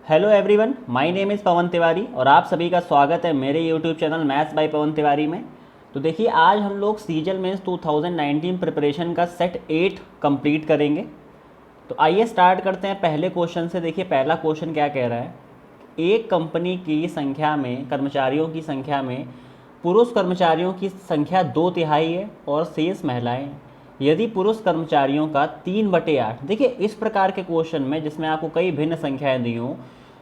Hello everyone, my name is Pawan Tiwari और आप सभी का स्वागत है मेरे YouTube channel maths by Pawan Tiwari में। तो देखिए, आज हम लोग सीजीएल मेंस 2019 प्रिपरेशन का सेट 8 कंप्लीट करेंगे। तो आइए स्टार्ट करते हैं पहले क्वेश्चन से। देखिए, पहला क्वेश्चन क्या कह रहा है। एक कंपनी की संख्या में, कर्मचारियों की संख्या में पुरुष कर्मचारियों की संख्या 2/3 है और शेष महिलाएं हैं। यदि पुरुष कर्मचारियों का 3/8, देखिए इस प्रकार के क्वेश्चन में जिसमें आपको कई भिन्न संख्याएं दी हों,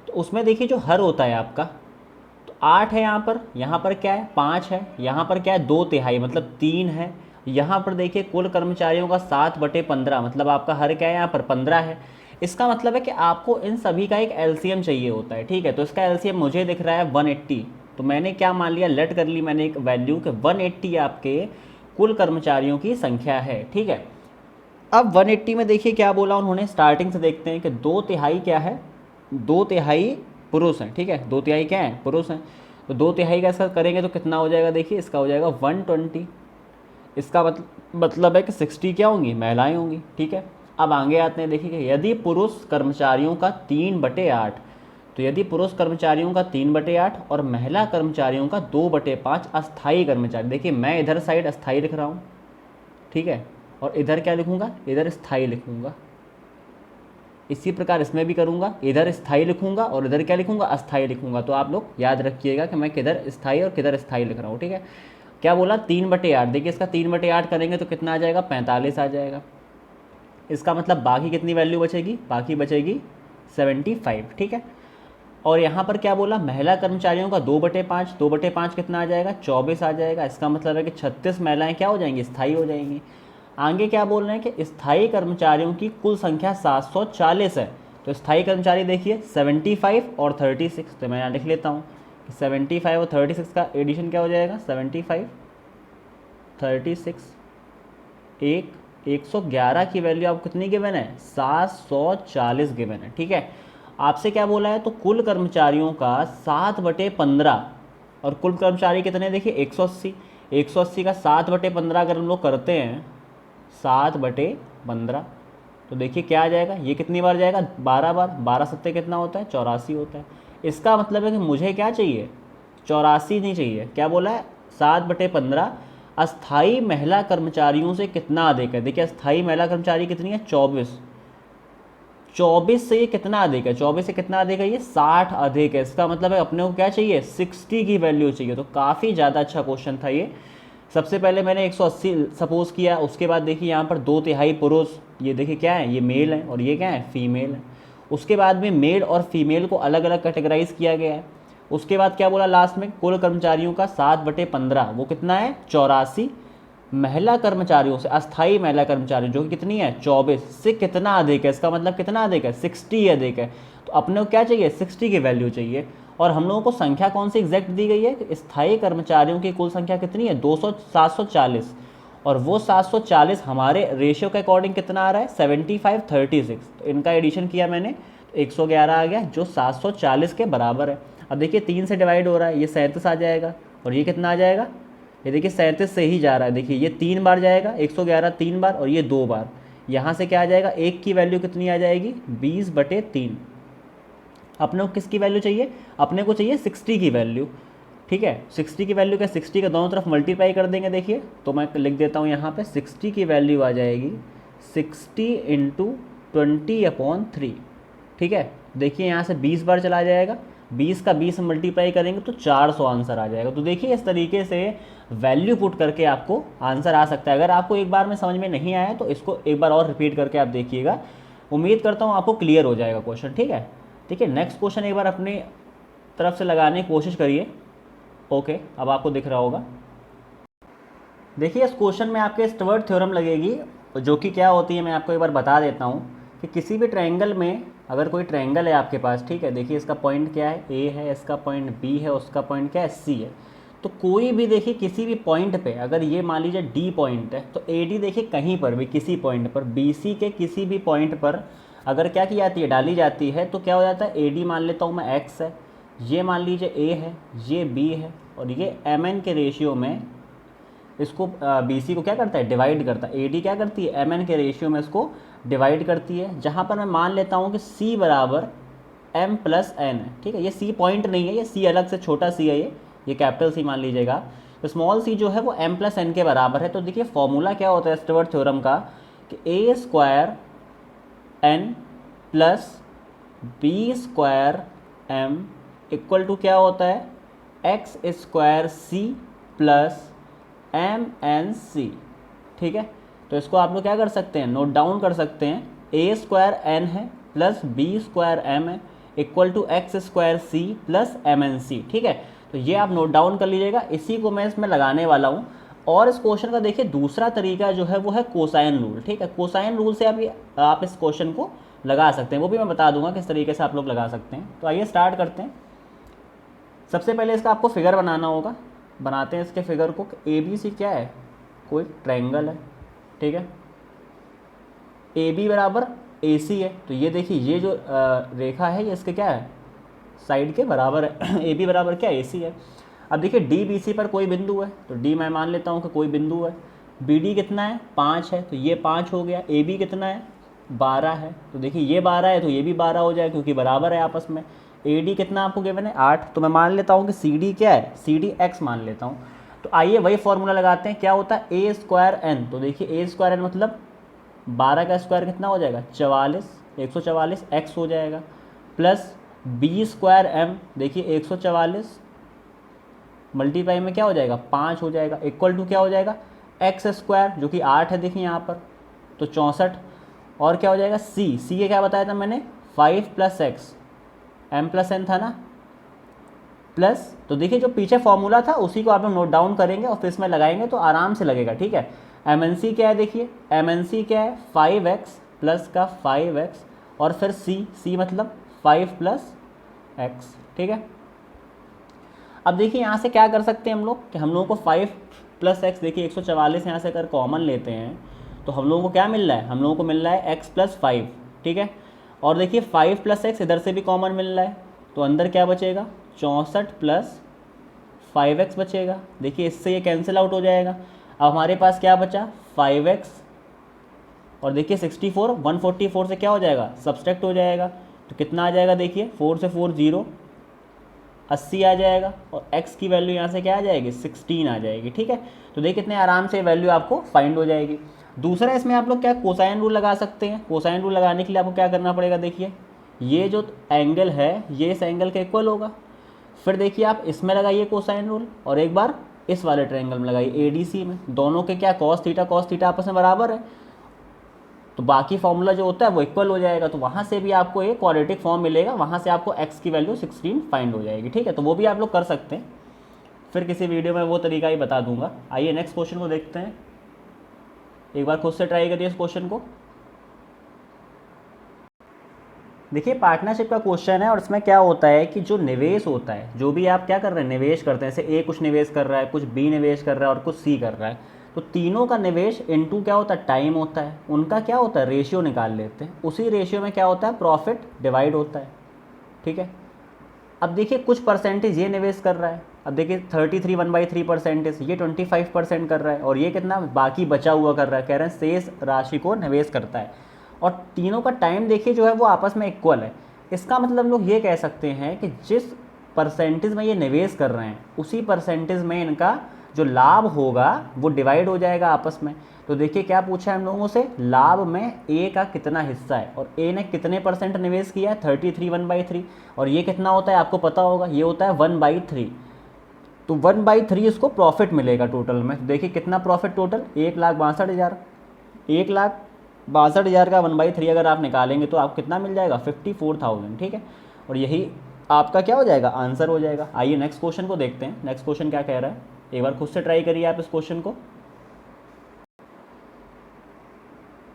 तो उसमें देखिए जो हर होता है आपका, तो 8 है यहाँ पर क्या है 5 है, यहाँ पर क्या है 2/3 मतलब 3 है। यहाँ पर देखिए कुल कर्मचारियों का 7/15 मतलब आपका हर क्या है यहाँ पर 15 है। इसका मतलब है कि आपको इन सभी का एक एलसीएम चाहिए होता है, ठीक है। तो इसका एलसीएम मुझे दिख रहा है 180, तो मैंने क्या मान लिया, लेट कर ली मैंने एक वैल्यू कि 180 आपके कुल कर्मचारियों की संख्या है, ठीक है। अब 180 में देखिए क्या बोला उन्होंने, स्टार्टिंग से देखते हैं कि 2/3 क्या है, 2/3 पुरुष हैं, ठीक है। 2/3 क्या है, पुरुष हैं। तो 2/3 का इसका करेंगे तो कितना हो जाएगा, देखिए इसका हो जाएगा 120। इसका मतलब है कि 60 क्या होंगी, महिलाएं होंगी, ठीक है। अब आगे आते हैं, देखिए यदि पुरुष कर्मचारियों का 3/8, तो यदि पुरुष कर्मचारियों का 3/8 और महिला कर्मचारियों का 2/5 अस्थायी कर्मचारी, देखिए मैं इधर साइड अस्थायी लिख रहा हूँ, ठीक है, और इधर क्या लिखूंगा, इधर स्थायी लिखूंगा। इसी प्रकार इसमें भी करूंगा, इधर स्थायी लिखूंगा और इधर क्या लिखूंगा, अस्थायी लिखूंगा। तो आप लोग याद रखिएगा कि मैं किधर स्थायी और किधर स्थायी लिख रहा हूँ, ठीक है। क्या बोला, 3/8, देखिए इसका 3/8 करेंगे तो कितना आ जाएगा, 45 आ जाएगा। इसका मतलब बाकी कितनी वैल्यू बचेगी, बाकी बचेगी 75, ठीक है। और यहाँ पर क्या बोला, महिला कर्मचारियों का 2/5, 2/5 कितना आ जाएगा, 24 आ जाएगा। इसका मतलब है कि 36 महिलाएं क्या हो जाएंगी, स्थायी हो जाएंगी। आगे क्या बोल रहे हैं कि स्थायी कर्मचारियों की कुल संख्या 740 है। तो स्थायी कर्मचारी देखिए 75 और 36, तो मैं यहाँ लिख लेता हूँ कि 75 और 36 का एडिशन क्या हो जाएगा, 75 36 111 की वैल्यू आपको कितनी गिवन है, 740 गिवन है, ठीक है। आपसे क्या बोला है, तो कुल कर्मचारियों का 7/15, और कुल कर्मचारी कितने, देखिए 180, 180 का 7/15 अगर हम लोग करते हैं 7/15, तो देखिए क्या आ जाएगा, ये कितनी बार जाएगा, 12 बार। 12 सत्ते कितना होता है, 84 होता है। इसका मतलब है कि मुझे क्या चाहिए, 84 नहीं चाहिए। क्या बोला है, 7/15 अस्थाई महिला कर्मचारियों से कितना अधिक है। देखिए अस्थाई महिला कर्मचारी कितनी है, 24, 24 से ये कितना अधिक है, 24 से कितना अधिक है, ये 60 अधिक है। इसका मतलब है अपने को क्या चाहिए, 60 की वैल्यू चाहिए। तो काफ़ी ज़्यादा अच्छा क्वेश्चन था ये। सबसे पहले मैंने 180 सपोज किया, उसके बाद देखिए यहाँ पर 2/3 पुरुष, ये देखिए क्या है, ये मेल है और ये क्या है, फीमेल है। उसके बाद में मेल और फीमेल को अलग अलग कैटेगराइज किया गया है। उसके बाद क्या बोला लास्ट में, कुल कर्मचारियों का 7/15 वो कितना है, 84 महिला कर्मचारियों से, अस्थाई महिला कर्मचारी जो कि कितनी है, 24 से कितना अधिक है। इसका मतलब कितना अधिक है, 60 अधिक है। तो अपने को क्या चाहिए, 60 की वैल्यू चाहिए। और हम लोगों को संख्या कौन सी एग्जैक्ट दी गई है, स्थायी कर्मचारियों की कुल संख्या कितनी है, 740, और वो 740 हमारे रेशियो के अकॉर्डिंग कितना आ रहा है, 75 36। तो इनका एडिशन किया मैंने तो 111 आ गया जो 740 के बराबर है। अब देखिए 3 से डिवाइड हो रहा है, ये 37 आ जाएगा, और ये कितना आ जाएगा, ये देखिए 37 से ही जा रहा है। देखिए ये 3 बार जाएगा, 111 3 बार, और ये 2 बार। यहाँ से क्या आ जाएगा, एक की वैल्यू कितनी आ जाएगी, 20/3। अपने को किसकी वैल्यू चाहिए, अपने को चाहिए 60 की वैल्यू, ठीक है। 60 की वैल्यू क्या, 60 का दोनों तरफ मल्टीप्लाई कर देंगे। देखिए तो मैं लिख देता हूँ यहाँ पे 60 की वैल्यू आ जाएगी 60 × 20/3, ठीक है। देखिए यहाँ से 20 बार चला जाएगा, 20 का 20 मल्टीप्लाई करेंगे तो 400 आंसर आ जाएगा। तो देखिए इस तरीके से वैल्यू पुट करके आपको आंसर आ सकता है। अगर आपको एक बार में समझ में नहीं आया तो इसको एक बार और रिपीट करके आप देखिएगा। उम्मीद करता हूँ आपको क्लियर हो जाएगा क्वेश्चन, ठीक है। ठीक है, नेक्स्ट क्वेश्चन एक बार अपनी तरफ से लगाने की कोशिश करिए। ओके, अब आपको दिख रहा होगा। देखिए इस क्वेश्चन में आपके स्टवर्ट थ्योरम लगेगी, जो कि क्या होती है मैं आपको एक बार बता देता हूँ कि किसी भी ट्रायंगल में, अगर कोई ट्रायंगल है आपके पास, ठीक है, देखिए इसका पॉइंट क्या है, ए है, इसका पॉइंट बी है, उसका पॉइंट क्या है, सी है। तो कोई भी देखिए किसी भी पॉइंट पे, अगर ये मान लीजिए डी पॉइंट है, तो ए डी देखिए कहीं पर भी किसी पॉइंट पर, बी सी के किसी भी पॉइंट पर अगर क्या की जाती है, डाली जाती है, तो क्या हो जाता है, ए डी मान लेता हूँ मैं एक्स है, ये मान लीजिए ए है, ये बी है, और ये एम एन के रेशियो में इसको बी सी को क्या करता है, डिवाइड करता है। ए डी क्या करती है, एम एन के रेशियो में इसको डिवाइड करती है। जहाँ पर मैं मान लेता हूँ कि सी बराबर m प्लस n है, ठीक है। ये c पॉइंट नहीं है, ये c अलग से छोटा c है, ये कैपिटल C मान लीजिएगा। तो स्मॉल c जो है वो m प्लस n के बराबर है। तो देखिए फॉर्मूला क्या होता है स्टुअर्ट थ्योरम का कि a square n plus B square m equal to क्या होता है X square C plus M N C, ठीक है। तो इसको आप लोग क्या कर सकते हैं, नोट डाउन कर सकते हैं। ए स्क्वायर एन है प्लस बी स्क्वायर एम है equal to X square C plus M N C, ठीक है। तो ये आप नोट डाउन कर लीजिएगा, इसी को मैं इसमें लगाने वाला हूँ। और इस क्वेश्चन का देखिए दूसरा तरीका जो है वो है कोसाइन रूल, ठीक है। कोसाइन रूल से आप इस क्वेश्चन को लगा सकते हैं, वो भी मैं बता दूंगा किस तरीके से आप लोग लगा सकते हैं। तो आइए स्टार्ट करते हैं। सबसे पहले इसका आपको फिगर बनाना होगा। बनाते हैं इसके फिगर को। ए बी सी क्या है, कोई ट्रायंगल है, ठीक है। ए बी बराबर ए सी है, तो ये देखिए ये जो रेखा है ये इसके क्या है, साइड के बराबर है। ए बी बराबर क्या ए सी है। अब देखिए डी बी सी पर कोई बिंदु है, तो डी मैं मान लेता हूँ कि कोई बिंदु है। बी डी कितना है 5 है, तो ये 5 हो गया। ए बी कितना है 12 है, तो देखिए ये 12 है तो ये भी 12 हो जाए क्योंकि बराबर है आपस में। ए डी कितना आपको गिवन है 8, तो मैं मान लेता हूँ कि सी डी क्या है, सी डी एक्स मान लेता हूँ। तो आइए वही फॉर्मूला लगाते हैं, क्या होता है ए स्क्वायर एन। तो देखिए ए स्क्वायर एन मतलब 12 का स्क्वायर कितना हो जाएगा 44, 144 एक्स हो जाएगा, प्लस बी स्क्वायर एम देखिए 144 मल्टीप्लाई में क्या हो जाएगा 5 हो जाएगा, इक्वल टू क्या हो जाएगा एक्स स्क्वायर जो कि 8 है देखिए यहाँ पर, तो 64। और क्या हो जाएगा सी, सी ये क्या बताया था मैंने 5 plus X, M plus N था ना, प्लस तो देखिए जो पीछे फॉर्मूला था उसी को आप लोग नोट डाउन करेंगे और फिर इसमें लगाएंगे तो आराम से लगेगा, ठीक है। एम एन सी क्या है, देखिए एम एन सी क्या है 5x प्लस का 5x और फिर सी, सी मतलब 5 प्लस एक्स, ठीक है। अब देखिए यहाँ से क्या कर सकते हैं हम लोग कि हम लोगों को 5 प्लस एक्स देखिए 144 यहाँ से अगर कॉमन लेते हैं तो हम लोगों को क्या मिल रहा है, हम लोगों को मिल रहा है x प्लस 5, ठीक है। और देखिए 5 प्लस एक्स इधर से भी कॉमन मिल रहा है, तो अंदर क्या बचेगा 64 प्लस 5x बचेगा। देखिए इससे ये कैंसिल आउट हो जाएगा। अब हमारे पास क्या बचा 5x और देखिए 64 144 से क्या हो जाएगा सब्सट्रैक्ट हो जाएगा, तो कितना आ जाएगा देखिए 4 से 4 0 80 आ जाएगा और x की वैल्यू यहाँ से क्या आ जाएगी 16 आ जाएगी, ठीक है। तो देखिए कितने आराम से वैल्यू आपको फाइंड हो जाएगी। दूसरा इसमें आप लोग क्या कोसाइन रूल लगा सकते हैं। कोसाइन रूल लगाने के लिए आपको क्या करना पड़ेगा, देखिए ये जो एंगल है ये इस एंगल के इक्वल होगा। फिर देखिए आप इसमें लगाइए कोसाइन रूल और एक बार इस वाले ट्रायंगल में लगाइए ADC में, दोनों के क्या कॉस थीटा आपस में बराबर है, तो बाकी फॉर्मूला जो होता है वो इक्वल हो जाएगा। तो वहाँ से भी आपको एक क्वाड्रेटिक फॉर्म मिलेगा, वहाँ से आपको x की वैल्यू 16 फाइंड हो जाएगी, ठीक है। तो वो भी आप लोग कर सकते हैं, फिर किसी वीडियो में वो तरीका ही बता दूंगा। आइए नेक्स्ट क्वेश्चन को देखते हैं, एक बार खुद से ट्राई करिए इस क्वेश्चन को। देखिए पार्टनरशिप का क्वेश्चन है और इसमें क्या होता है कि जो निवेश होता है, जो भी आप क्या कर रहे हैं निवेश करते हैं, जैसे ए कुछ निवेश कर रहा है, कुछ बी निवेश कर रहा है और कुछ सी कर रहा है, तो तीनों का निवेश इनटू क्या होता है टाइम होता है, उनका क्या होता है रेशियो निकाल लेते हैं, उसी रेशियो में क्या होता है प्रॉफिट डिवाइड होता है, ठीक है। अब देखिए कुछ परसेंटेज ये निवेश कर रहा है, अब देखिए 33 1/3% ये 25% कर रहा है और ये कितना बाकी बचा हुआ कर रहा है, कह रहे हैं शेष राशि को निवेश करता है। और तीनों का टाइम देखिए जो है वो आपस में इक्वल है। इसका मतलब हम लोग ये कह सकते हैं कि जिस परसेंटेज में ये निवेश कर रहे हैं उसी परसेंटेज में इनका जो लाभ होगा वो डिवाइड हो जाएगा आपस में। तो देखिए क्या पूछा है हम लोगों से, लाभ में ए का कितना हिस्सा है और ए ने कितने % निवेश किया है 33 1/3 और ये कितना होता है आपको पता होगा, ये होता है 1/3। तो 1/3 इसको प्रॉफिट मिलेगा टोटल में। तो देखिए कितना प्रॉफिट टोटल 1,62,000, 1,62,000 का 1/3 अगर आप निकालेंगे तो आपको कितना मिल जाएगा 54,000, ठीक है। और यही आपका क्या हो जाएगा आंसर हो जाएगा। आइए नेक्स्ट क्वेश्चन को देखते हैं, नेक्स्ट क्वेश्चन क्या कह रहा है, एक बार खुद से ट्राई करिए आप इस क्वेश्चन को।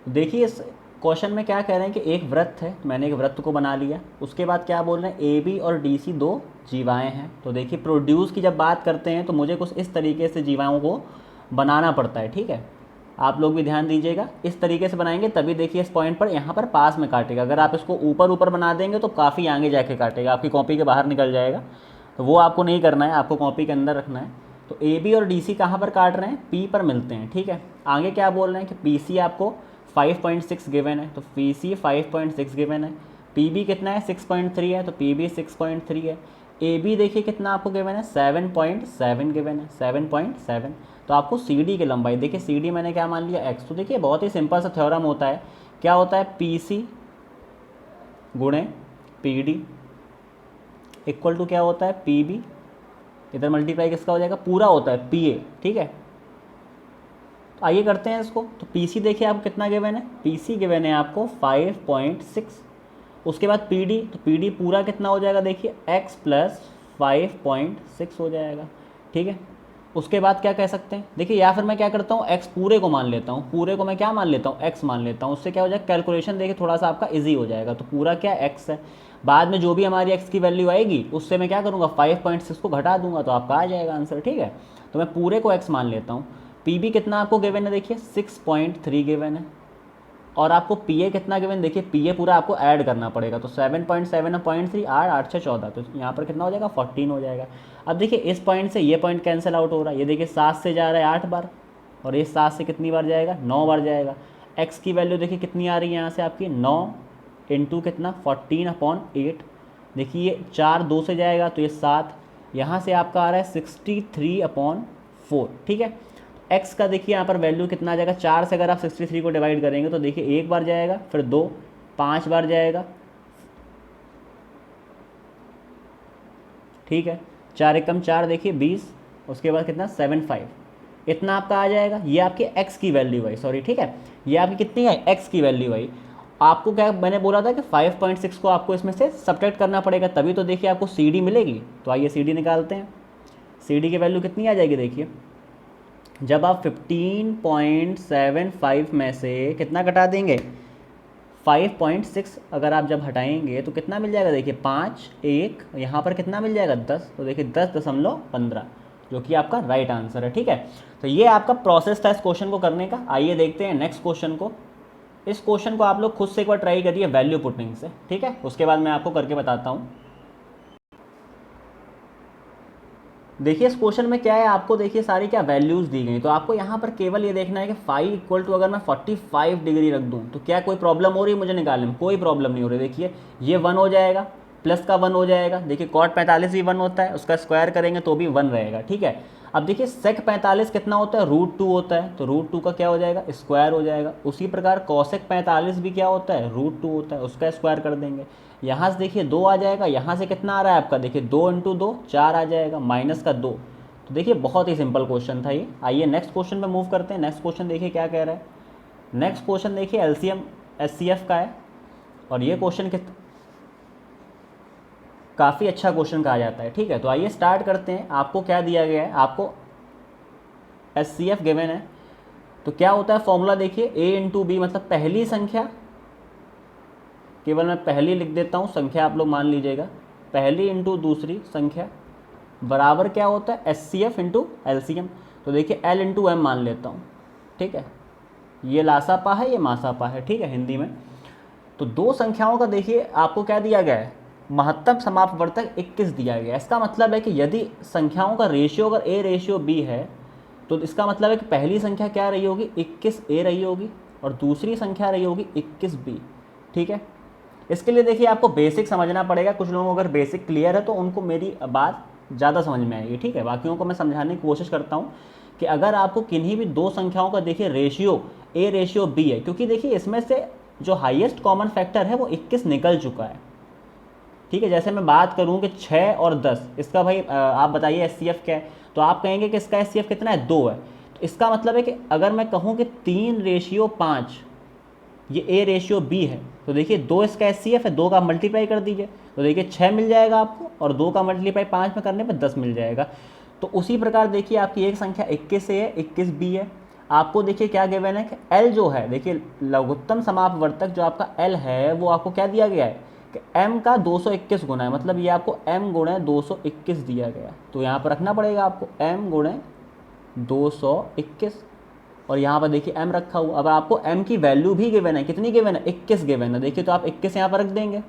देखिए इस क्वेश्चन में क्या कह रहे हैं कि एक वृत्त है, मैंने एक वृत्त को बना लिया, उसके बाद क्या बोल रहे हैं ए बी और डी सी दो जीवाएँ हैं। तो देखिए प्रोड्यूस की जब बात करते हैं तो मुझे कुछ इस तरीके से जीवाओं को बनाना पड़ता है, ठीक है। आप लोग भी ध्यान दीजिएगा, इस तरीके से बनाएंगे तभी देखिए इस पॉइंट पर यहाँ पर पास में काटेगा। अगर आप इसको ऊपर ऊपर बना देंगे तो काफ़ी आगे जाके काटेगा, आपकी कॉपी के बाहर निकल जाएगा, तो वो आपको नहीं करना है, आपको कॉपी के अंदर रखना है। तो ए बी और डी सी कहाँ पर काट रहे हैं, पी पर मिलते हैं, ठीक है। आगे क्या बोल रहे हैं कि पी सी आपको 5.6 गिवन है, तो पी सी 5.6 गिवन है, पी बी कितना है 6.3 है, तो पी बी 6.3 है। ए बी देखिए कितना आपको गिवन है 7.7 गिवन है 7.7। तो आपको सी डी की लंबाई देखिए, सी डी मैंने क्या मान लिया x। तो देखिए बहुत ही सिंपल सा थ्योरम होता है, क्या होता है पी सी गुणे पी डी इक्वल टू क्या होता है पी बी, इधर मल्टीप्लाई किसका हो जाएगा पूरा होता है पी ए। ठीक है, तो आइए करते हैं इसको। तो पी सी देखिए आपको कितना गिवन है, पी सी गिवन है आपको 5.6। उसके बाद पी डी, तो पी डी पूरा कितना हो जाएगा देखिए x प्लस 5.6 हो जाएगा। ठीक है, उसके बाद क्या कह सकते हैं देखिए, या फिर मैं क्या करता हूँ x पूरे को मान लेता हूँ, पूरे को मैं क्या मान लेता हूँ x मान लेता हूँ। उससे क्या हो जाएगा कैलकुलेशन देखिए थोड़ा सा आपका इजी हो जाएगा। तो पूरा क्या x है, बाद में जो भी हमारी x की वैल्यू आएगी उससे मैं क्या करूँगा 5.6 को घटा दूंगा, तो आपका आ जाएगा आंसर। ठीक है, तो मैं पूरे को x मान लेता हूँ। पी बी कितना आपको गिवन है देखिए 6.3 गिवन है, और आपको पी ए कितना गिवन देखिए, पी ए पूरा आपको ऐड करना पड़ेगा। तो 7.7 0.3 8 8 6 14, तो यहाँ पर कितना हो जाएगा 14 हो जाएगा। अब देखिए इस पॉइंट से ये पॉइंट कैंसिल आउट हो रहा है, ये देखिए 7 से जा रहा है 8 बार, और ये 7 से कितनी बार जाएगा 9 बार जाएगा। एक्स की वैल्यू देखिए कितनी आ रही है यहाँ से आपकी 9 इंटू कितना 14/8। देखिए ये 4 2 से जाएगा तो ये 7, यहाँ से आपका आ रहा है 63/4। ठीक है, x का देखिए यहाँ पर वैल्यू कितना आ जाएगा, 4 से अगर आप 63 को डिवाइड करेंगे तो देखिए 1 बार जाएगा, फिर 2 5 बार जाएगा। ठीक है, 4 एकम 4 देखिए 20, उसके बाद कितना 75, इतना आपका आ जाएगा। ये आपकी x की वैल्यू आई, सॉरी ठीक है, ये आपकी कितनी है x की वैल्यू आई। आपको क्या मैंने बोला था कि 5.6 को आपको इसमें से सब्ट्रैक्ट करना पड़ेगा, तभी तो देखिए आपको सी डी मिलेगी। तो आइए सी डी निकालते हैं। सी डी की वैल्यू कितनी आ जाएगी देखिए, जब आप 15.75 में से कितना घटा देंगे 5.6 अगर आप जब हटाएंगे तो कितना मिल जाएगा देखिए 5 1, यहाँ पर कितना मिल जाएगा 10, तो देखिए 10.15 जो कि आपका राइट आंसर है। ठीक है, तो ये आपका प्रोसेस था इस क्वेश्चन को करने का। आइए देखते हैं नेक्स्ट क्वेश्चन को। इस क्वेश्चन को आप लोग खुद से एक बार ट्राई करिए वैल्यू पुटिंग से। ठीक है, उसके बाद मैं आपको करके बताता हूँ। देखिए इस क्वेश्चन में क्या है, आपको देखिए सारी क्या वैल्यूज़ दी गई, तो आपको यहाँ पर केवल ये देखना है कि फाई इक्वल टू अगर मैं 45 डिग्री रख दूँ तो क्या कोई प्रॉब्लम हो रही है मुझे निकालने में, कोई प्रॉब्लम नहीं हो रही। देखिए ये 1 हो जाएगा, प्लस का 1 हो जाएगा, देखिए कॉट 45 भी 1 होता है, उसका स्क्वायर करेंगे तो भी 1 रहेगा। ठीक है, अब देखिए सेक 45 कितना होता है √2 होता है, तो √2 का क्या हो जाएगा स्क्वायर हो जाएगा। उसी प्रकार कॉसेक 45 भी क्या होता है √2 होता है, उसका स्क्वायर कर देंगे। यहाँ से देखिए 2 आ जाएगा, यहाँ से कितना आ रहा है आपका देखिए 2 × 2 4 आ जाएगा, माइनस का 2। तो देखिए बहुत ही सिंपल क्वेश्चन था ये। आइए नेक्स्ट क्वेश्चन पे मूव करते हैं। नेक्स्ट क्वेश्चन देखिए क्या कह रहा है। नेक्स्ट क्वेश्चन देखिए एलसीएम एचसीएफ का है, और ये क्वेश्चन काफ़ी अच्छा क्वेश्चन कहा जाता है। ठीक है, तो आइए स्टार्ट करते हैं। आपको क्या दिया गया है, आपको एचसीएफ गिवन है, तो क्या होता है फॉर्मूला देखिए a × b, मतलब पहली संख्या, केवल मैं पहली लिख देता हूँ, संख्या आप लोग मान लीजिएगा, पहली इंटू दूसरी संख्या बराबर क्या होता है एचसीएफ इंटू एलसीएम। तो देखिए l × m मान लेता हूँ। ठीक है, ये लासापा है, ये मासापा है। ठीक है, हिंदी में तो दो संख्याओं का देखिए आपको क्या दिया गया है, महत्तम समापवर्तक 21 दिया गया है। इसका मतलब है कि यदि संख्याओं का रेशियो अगर a/b है तो इसका मतलब है कि पहली संख्या क्या रही होगी 21a रही होगी, और दूसरी संख्या रही होगी 21b। ठीक है, इसके लिए देखिए आपको बेसिक समझना पड़ेगा। कुछ लोगों को अगर बेसिक क्लियर है तो उनको मेरी बात ज़्यादा समझ में आएगी। ठीक है, बाकियों को मैं समझाने की कोशिश करता हूँ कि अगर आपको किन्हीं भी दो संख्याओं का देखिए रेशियो a/b है, क्योंकि देखिए इसमें से जो हाईएस्ट कॉमन फैक्टर है वो 21 निकल चुका है। ठीक है, जैसे मैं बात करूं कि 6 और 10, इसका भाई आप बताइए एचसीएफ क्या है, तो आप कहेंगे कि इसका एचसीएफ कितना है 2 है। तो इसका मतलब है कि अगर मैं कहूं कि 3/5 ये a/b है, तो देखिए 2 इसका एचसीएफ है, 2 का मल्टीप्लाई कर दीजिए तो देखिए 6 मिल जाएगा आपको, और 2 का मल्टीप्लाई 5 में करने पर 10 मिल जाएगा। तो उसी प्रकार देखिए आपकी एक संख्या 21a है, 21b है। आपको देखिए क्या गिवन है कि l जो है, देखिए लघुत्तम समापवर्तक जो आपका l है वो आपको क्या दिया गया है कि m का 221 गुना है, मतलब ये आपको m गुणे 221 दिया गया। तो यहाँ पर रखना पड़ेगा आपको m गुणे 221, और यहाँ पर देखिए m रखा हुआ। अब आपको m की वैल्यू भी गिवन है, कितनी गिवन है 21 गिवन है। देखिए तो आप 21 यहाँ पर रख देंगे।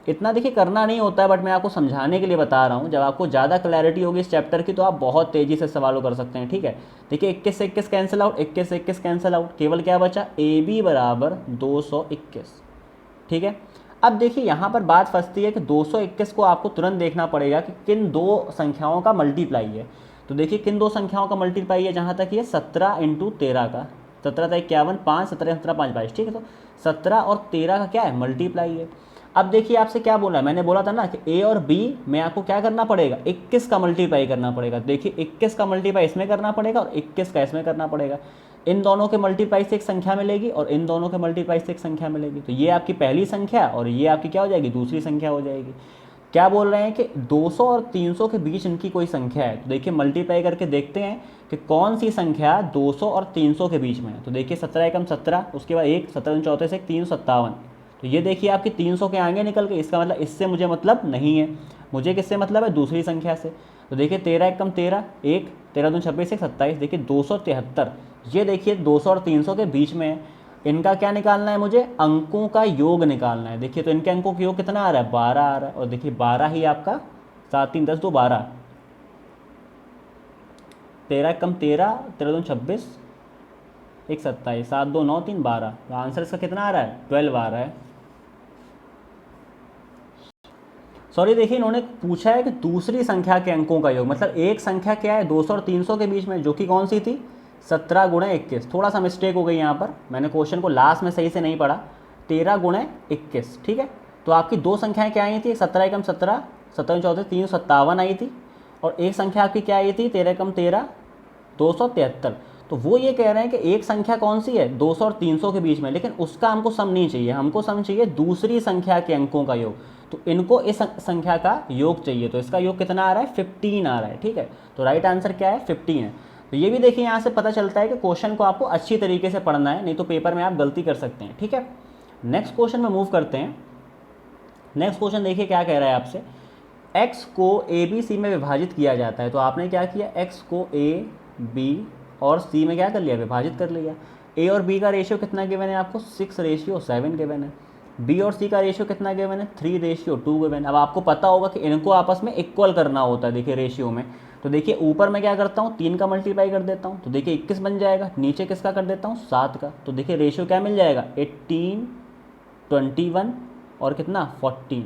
इतना देखिए करना नहीं होता है, बट मैं आपको समझाने के लिए बता रहा हूँ। जब आपको ज़्यादा क्लैरिटी होगी इस चैप्टर की तो आप बहुत तेज़ी से सवालों कर सकते हैं। ठीक है, देखिए 21 से 21 कैंसिल आउट, 21 से 21 कैंसिल आउट, केवल क्या बचा AB बराबर 221। ठीक है, अब देखिए यहाँ पर बात फंसती है कि 221 को आपको तुरंत देखना पड़ेगा कि किन दो संख्याओं का मल्टीप्लाई है। तो देखिए किन दो संख्याओं का मल्टीप्लाई है, जहाँ तक ये 17 इंटू 13 का, 17 था 51, 5 17 17 5 22, ठीक है। तो 17 और 13 का क्या है, मल्टीप्लाई है। अब देखिए आपसे क्या बोला, मैंने बोला था ना कि ए और बी में आपको क्या करना पड़ेगा, 21 का मल्टीप्लाई करना पड़ेगा। देखिए 21 का मल्टीप्लाई इसमें करना पड़ेगा और 21 का इसमें करना पड़ेगा। इन दोनों के मल्टीप्लाई से एक संख्या मिलेगी और इन दोनों के मल्टीप्लाई से एक संख्या मिलेगी। तो ये आपकी पहली संख्या और ये आपकी क्या हो जाएगी, दूसरी संख्या हो जाएगी। क्या बोल रहे हैं कि 200 और 300 के बीच इनकी कोई संख्या है। तो देखिए मल्टीप्लाई करके देखते हैं कि कौन सी संख्या 200 और 300 के बीच में है। तो देखिए 17 एकम 17, उसके बाद 1 17 34 से 357। तो ये देखिए आपकी 300 के आगे निकल के, इसका मतलब इससे मुझे मतलब नहीं है, मुझे किससे मतलब है, दूसरी संख्या से। तो देखिए 13 एकम 13, 1 13 दूनी 26 1 27, देखिए 273। ये देखिए 200 और 300 के बीच में है। इनका क्या निकालना है, मुझे अंकों का योग निकालना है। देखिए तो इनके अंकों का योग कितना आ रहा है, 12 आ रहा है। और देखिए 12 ही आपका 7 3 10 2 12, 13 कम 13, 13 दूनी 26 1 27, 7 2 9 3 12। तो आंसर इसका कितना आ रहा है, 12 आ रहा है। सॉरी देखिए इन्होंने पूछा है कि दूसरी संख्या के अंकों का योग, मतलब एक संख्या क्या है 200 और 300 के बीच में, जो कि कौन सी थी, 17 गुणे 21। थोड़ा सा मिस्टेक हो गई यहाँ पर, मैंने क्वेश्चन को लास्ट में सही से नहीं पढ़ा। 13 गुणे 21, ठीक है। तो आपकी दो संख्याएं क्या आई थी, 17 एकम 17, 17 14 357 आई थी। और एक संख्या आपकी क्या आई थी, 13 एकम 13 273। तो वो ये कह रहे हैं कि एक संख्या कौन सी है 200 और 300 के बीच में, लेकिन उसका हमको सम नहीं चाहिए, हमको सम चाहिए दूसरी संख्या के अंकों का योग। तो इनको इस संख्या का योग चाहिए। तो इसका योग कितना आ रहा है, 15 आ रहा है, ठीक है। तो राइट आंसर क्या है, 15 है। तो ये भी देखिए यहाँ से पता चलता है कि क्वेश्चन को आपको अच्छी तरीके से पढ़ना है, नहीं तो पेपर में आप गलती कर सकते हैं, ठीक है। नेक्स्ट क्वेश्चन में मूव करते हैं। नेक्स्ट क्वेश्चन देखिए क्या कह रहा है आपसे, x को ए बी सी में विभाजित किया जाता है। तो आपने क्या किया, x को ए बी और c में क्या कर लिया, विभाजित कर लिया। a और b का रेशियो कितना गिवन है आपको, 6:7 गिवन है। b और c का रेशियो कितना गिवन है, 3:2 गिवन है। अब आपको पता होगा कि इनको आपस में इक्वल करना होता है, देखिए रेशियो में। तो देखिए ऊपर मैं क्या करता हूँ, 3 का मल्टीप्लाई कर देता हूँ, तो देखिए 21 बन जाएगा। नीचे किसका कर देता हूँ, 7 का। तो देखिए रेशियो क्या मिल जाएगा, 18 21 और कितना 14,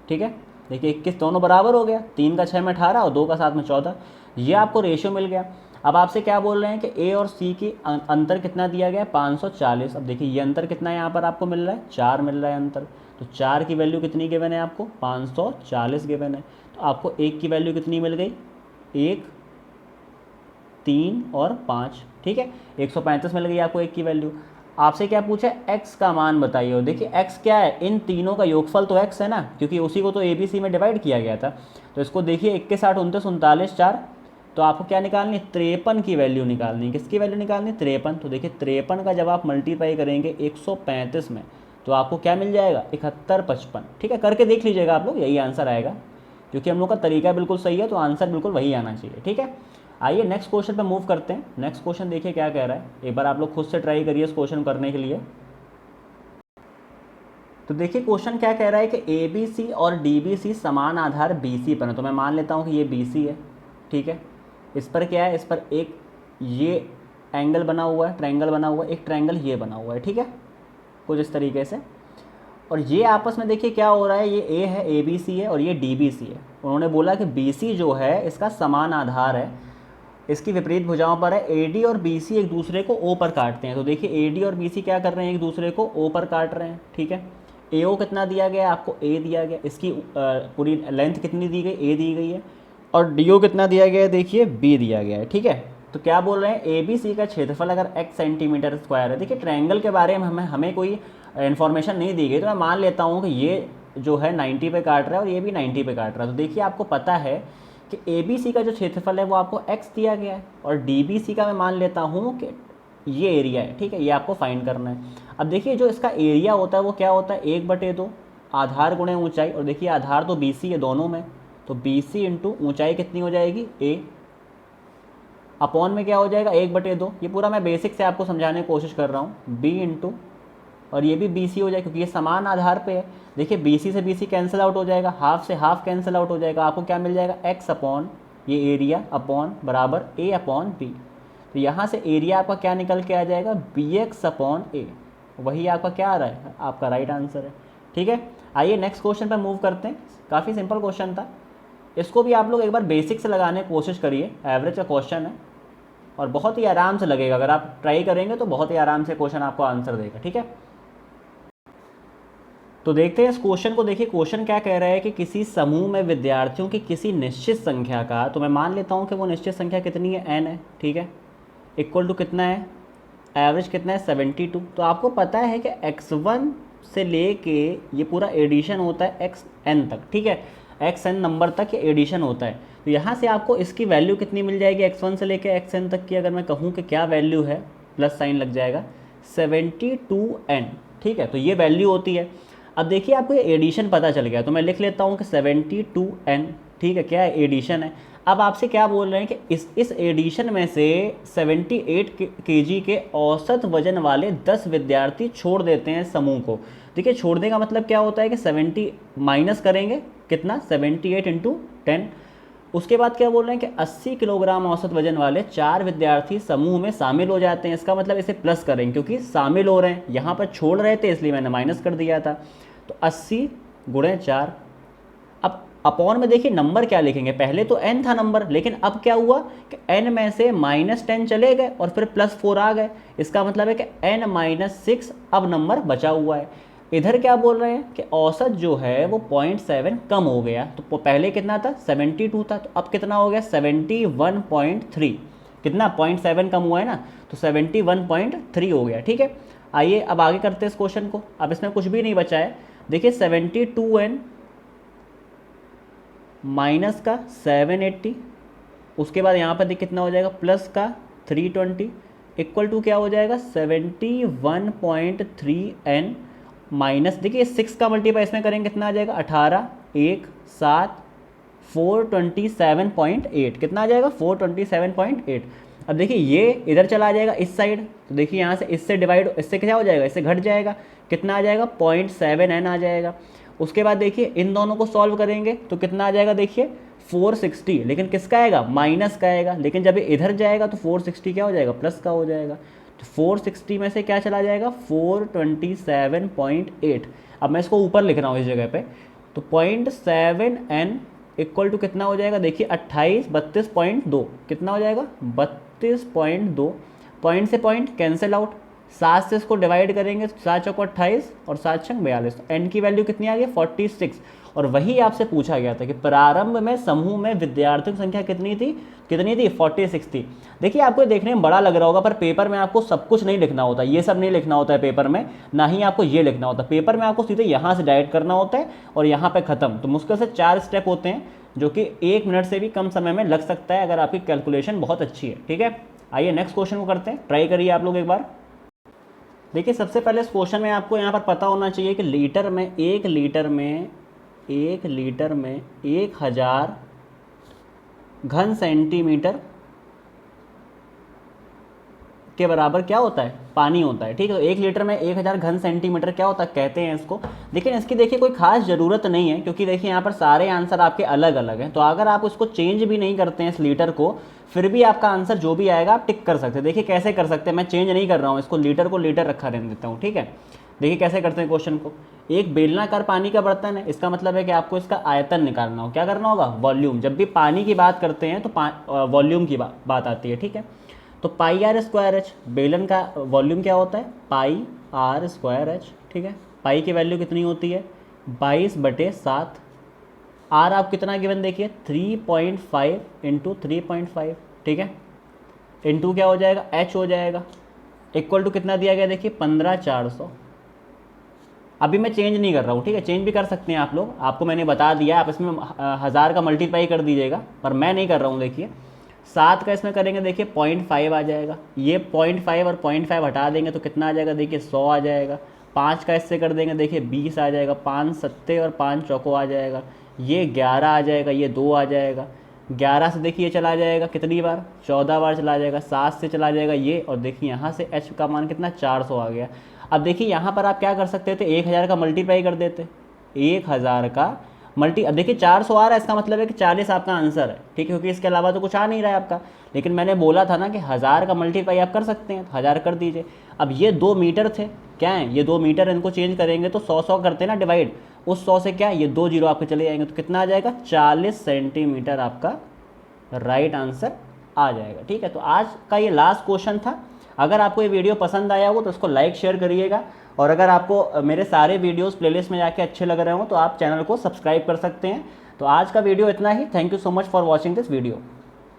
ठीक है। देखिए 21 दोनों बराबर हो गया, 3 का 6 में 18 और 2 का 7 में 14। ये आपको रेशियो मिल गया। अब आपसे क्या बोल रहे हैं कि ए और सी की अंतर कितना दिया गया है, 540। अब देखिए ये अंतर कितना है यहाँ पर आपको मिल रहा है, 4 मिल रहा है अंतर। तो 4 की वैल्यू कितनी गिवन है आपको, 540 गिवन है। तो आपको 1 की वैल्यू कितनी मिल गई, 1 3 और 5, ठीक है। 135 मिल गई आपको 1 की वैल्यू। आपसे क्या पूछा है, x का मान बताइए। और देखिए x क्या है, इन तीनों का योगफल तो x है ना, क्योंकि उसी को तो ए बी सी में डिवाइड किया गया था। तो इसको देखिए 21 8 29 39 4। तो आपको क्या निकालनी है, 53 की वैल्यू निकालनी है। किसकी वैल्यू निकालनी है, 53। तो देखिए 53 का जब आप मल्टीप्लाई करेंगे 135 में, तो आपको क्या मिल जाएगा, 71 55, ठीक है। करके देख लीजिएगा आप लोग, यही आंसर आएगा, क्योंकि हम लोग का तरीका बिल्कुल सही है, तो आंसर बिल्कुल वही आना चाहिए, ठीक है। आइए नेक्स्ट क्वेश्चन पे मूव करते हैं। नेक्स्ट क्वेश्चन देखिए क्या कह रहा है, एक बार आप लोग खुद से ट्राई करिए इस क्वेश्चन करने के लिए। तो देखिए क्वेश्चन क्या कह रहा है कि ए बी सी और डी बी सी समान आधार बी सी पर है। तो मैं मान लेता हूँ कि ये बी सी है, ठीक है। इस पर क्या है, इस पर एक ये एंगल बना हुआ है, ट्रायंगल बना हुआ है, एक ट्रायंगल ये बना हुआ है, ठीक है, कुछ इस तरीके से। और ये आपस में देखिए क्या हो रहा है, ये ए है, ए बी सी है, और ये डी बी सी है। उन्होंने बोला कि बी सी जो है इसका समान आधार है, इसकी विपरीत भुजाओं पर है। एडी और बीसी एक दूसरे को ओ पर काटते हैं। तो देखिए एडी और बीसी क्या कर रहे हैं, एक दूसरे को ओ पर काट रहे हैं, ठीक है। एओ कितना दिया गया है आपको, ए दिया गया, इसकी पूरी लेंथ कितनी दी गई, ए दी गई है। और डीओ कितना दिया गया है, देखिए बी दिया गया है, ठीक है। तो क्या बोल रहे हैं, ए बी सी का क्षेत्रफल अगर x सेंटीमीटर स्क्वायर है। देखिए ट्रायंगल के बारे में हमें कोई इन्फॉर्मेशन नहीं दी गई, तो मैं मान लेता हूँ कि ये जो है 90 पे काट रहा है और ये भी 90 पे काट रहा है। तो देखिए आपको पता है कि ए बी सी का जो क्षेत्रफल है वो आपको x दिया गया है, और डी बी सी का मैं मान लेता हूँ कि ये एरिया है, ठीक है। ये आपको फाइंड करना है। अब देखिए जो इसका एरिया होता है वो क्या होता है, 1/2 आधार गुणे ऊंचाई। और देखिए आधार तो बी सी है दोनों में, तो बी सी इंटू ऊँचाई कितनी हो जाएगी, ए, अपॉन में क्या हो जाएगा, 1/2। ये पूरा मैं बेसिक से आपको समझाने की कोशिश कर रहा हूँ। बी इंटू, और ये भी बी सी हो जाएगा क्योंकि ये समान आधार पे है। देखिए बी सी से बी सी कैंसिल आउट हो जाएगा, हाफ से हाफ कैंसिल आउट हो जाएगा। आपको क्या मिल जाएगा, एक्स अपॉन ये एरिया अपॉन बराबर ए अपॉन बी। तो यहाँ से एरिया आपका क्या निकल के आ जाएगा, बी एक्स अपॉन ए। वही आपका क्या आ रहा है, आपका राइट आंसर है, ठीक है। आइए नेक्स्ट क्वेश्चन पर मूव करते हैं। काफ़ी सिंपल क्वेश्चन था, इसको भी आप लोग एक बार बेसिक से लगाने की कोशिश करिए। एवरेज का क्वेश्चन है और बहुत ही आराम से लगेगा, अगर आप ट्राई करेंगे तो बहुत ही आराम से क्वेश्चन आपको आंसर देगा, ठीक है। तो देखते हैं इस क्वेश्चन को। देखिए क्वेश्चन क्या कह रहा है कि किसी समूह में विद्यार्थियों की किसी निश्चित संख्या का, तो मैं मान लेता हूँ कि वो निश्चित संख्या कितनी है, n है, ठीक है, इक्वल टू कितना है, एवरेज कितना है 72। तो आपको पता है कि x1 से लेके ये पूरा एडिशन होता है xn तक, ठीक है, xn नंबर तक ये एडिशन होता है। तो यहाँ से आपको इसकी वैल्यू कितनी मिल जाएगी, x1 से लेके xn तक की अगर मैं कहूँ कि क्या वैल्यू है, प्लस साइन लग जाएगा, 72n, ठीक है। तो ये वैल्यू होती है। अब देखिए आपको ये एडिशन पता चल गया, तो मैं लिख लेता हूँ कि 72n, ठीक है, क्या है, एडिशन है। अब आपसे क्या बोल रहे हैं कि इस एडिशन में से 78 kg के औसत वजन वाले 10 विद्यार्थी छोड़ देते हैं समूह को। देखिए छोड़ने का मतलब क्या होता है कि 70 माइनस करेंगे कितना, 78 इंटू 10। उसके बाद क्या बोल रहे हैं कि 80 किलोग्राम औसत वजन वाले 4 विद्यार्थी समूह में शामिल हो जाते हैं। इसका मतलब इसे प्लस करेंगे क्योंकि शामिल हो रहे हैं, यहाँ पर छोड़ रहे थे इसलिए मैंने माइनस कर दिया था। तो 80 गुणे 4, अब अपॉन में देखिए नंबर क्या लिखेंगे, पहले तो n था नंबर, लेकिन अब क्या हुआ कि n में से -10 चले गए और फिर +4 आ गए। इसका मतलब है कि n-6 अब नंबर बचा हुआ है। इधर क्या बोल रहे हैं कि औसत जो है वो 0.7 कम हो गया। तो पहले कितना था, 72 था, तो अब कितना हो गया, 71.3। कितना, 0.7 कम हुआ है ना, तो 71.3 हो गया, ठीक है। आइए अब आगे करते हैं इस क्वेश्चन को। अब इसमें कुछ भी नहीं बचा है। देखिए 72n माइनस का 780, उसके बाद यहाँ पर देखिए कितना हो जाएगा, प्लस का 320 इक्वल टू क्या हो जाएगा, 71.3n माइनस, देखिए 6 का मल्टीप्लाई इसमें करेंगे कितना आ जाएगा, 18 1 7 427.8, कितना आ जाएगा, 427.8। अब देखिए ये इधर चला जाएगा इस साइड, तो देखिए यहाँ से इससे डिवाइड, इससे क्या हो जाएगा, इससे घट जाएगा, कितना आ जाएगा, 0.7n आ जाएगा। उसके बाद देखिए इन दोनों को सॉल्व करेंगे तो कितना आ जाएगा, देखिए 460, लेकिन किसका आएगा, माइनस का आएगा, लेकिन जब ये इधर जाएगा तो 460 क्या हो जाएगा, प्लस का हो जाएगा। तो 460 में से क्या चला जाएगा, 427.8। अब मैं इसको ऊपर लिख रहा हूँ इस जगह पे, तो 0.7n इक्वल टू कितना हो जाएगा, देखिए 32.2, कितना हो जाएगा, 32.2। पॉइंट से पॉइंट कैंसिल आउट, 7 से इसको डिवाइड करेंगे, 7 चौको 28 और 7 छंग 42, तो n की वैल्यू कितनी आ गई, 46। और वही आपसे पूछा गया था कि प्रारंभ में समूह में विद्यार्थियों की संख्या कितनी थी, 46 थी। देखिए आपको देखने में बड़ा लग रहा होगा, पर पेपर में आपको सब कुछ नहीं लिखना होता, ये सब नहीं लिखना होता है पेपर में, ना ही आपको ये लिखना होता है। पेपर में आपको सीधे यहाँ से डायरेक्ट करना होता है और यहाँ पर ख़त्म। तो मुश्किल से 4 स्टेप होते हैं जो कि 1 मिनट से भी कम समय में लग सकता है अगर आपकी कैलकुलेशन बहुत अच्छी है, ठीक है। आइए नेक्स्ट क्वेश्चन को करते हैं, ट्राई करिए आप लोग एक बार। देखिए सबसे पहले इस क्वेश्चन में आपको यहाँ पर पता होना चाहिए कि लीटर में 1 लीटर में 1000 घन सेंटीमीटर के बराबर क्या होता है, पानी होता है, ठीक है। तो 1 लीटर में 1000 घन सेंटीमीटर क्या होता है, कहते हैं इसको। लेकिन इसकी देखिए कोई खास ज़रूरत नहीं है, क्योंकि देखिए यहाँ पर सारे आंसर आपके अलग अलग हैं। तो अगर आप उसको चेंज भी नहीं करते हैं इस लीटर को, फिर भी आपका आंसर जो भी आएगा आप टिक कर सकते हैं। देखिए कैसे कर सकते हैं, मैं चेंज नहीं कर रहा हूँ, इसको लीटर को लीटर रखा रहने देता हूँ, ठीक है। देखिए कैसे करते हैं क्वेश्चन को। एक बेलनाकार पानी का बर्तन है, इसका मतलब है कि आपको इसका आयतन निकालना हो, क्या करना होगा, वॉल्यूम। जब भी पानी की बात करते हैं तो वॉल्यूम की बात आती है, ठीक है। तो पाई आर स्क्वायर एच, बेलन का वॉल्यूम क्या होता है, पाई आर स्क्वायर एच, ठीक है। पाई की वैल्यू कितनी होती है, 22/7। आर आप कितना गिवन देखिए, 3.5 इंटू 3.5, ठीक है, इंटू क्या हो जाएगा, एच हो जाएगा, इक्वल टू कितना दिया गया देखिए, 15400। अभी मैं चेंज नहीं कर रहा हूँ, ठीक है, चेंज भी कर सकते हैं आप लोग, आपको मैंने बता दिया, आप इसमें 1000 का मल्टीप्लाई कर दीजिएगा, पर मैं नहीं कर रहा हूँ। देखिए 7 का इसमें करेंगे, देखिए 0.5 आ जाएगा, ये 0.5 और 0.5 हटा देंगे तो कितना आ जाएगा, देखिए 100 आ जाएगा। 5 का इससे कर देंगे, देखिए 20 आ जाएगा, 5 सत्ते और 5 चौको आ जाएगा, ये 11 आ जाएगा, ये 2 आ जाएगा। 11 से देखिए ये चला जाएगा कितनी बार, 14 बार चला जाएगा। 7 से चला जाएगा ये, और देखिए यहाँ से h का मान कितना, 400 आ गया। अब देखिए यहाँ पर आप क्या कर सकते थे, 1000 का मल्टीप्लाई कर देते, 1000 का मल्टी, अब देखिए 400 आ रहा है, इसका मतलब है कि 40 आपका आंसर है, ठीक है, क्योंकि इसके अलावा तो कुछ आ नहीं रहा है आपका। लेकिन मैंने बोला था ना कि 1000 का मल्टीप्लाई आप कर सकते हैं, 1000 कर दीजिए। अब ये 2 मीटर थे, क्या है, ये 2 मीटर, इनको चेंज करेंगे तो 100 करते हैं ना डिवाइड, उस 100 से क्या ये 2 जीरो आपके चले जाएंगे, तो कितना आ जाएगा 40 सेंटीमीटर आपका राइट आंसर आ जाएगा। ठीक है, तो आज का ये लास्ट क्वेश्चन था। अगर आपको ये वीडियो पसंद आया हो तो उसको लाइक शेयर करिएगा, और अगर आपको मेरे सारे वीडियोस प्लेलिस्ट में जाके अच्छे लग रहे हो तो आप चैनल को सब्सक्राइब कर सकते हैं। तो आज का वीडियो इतना ही। Thank you so much for watching this video.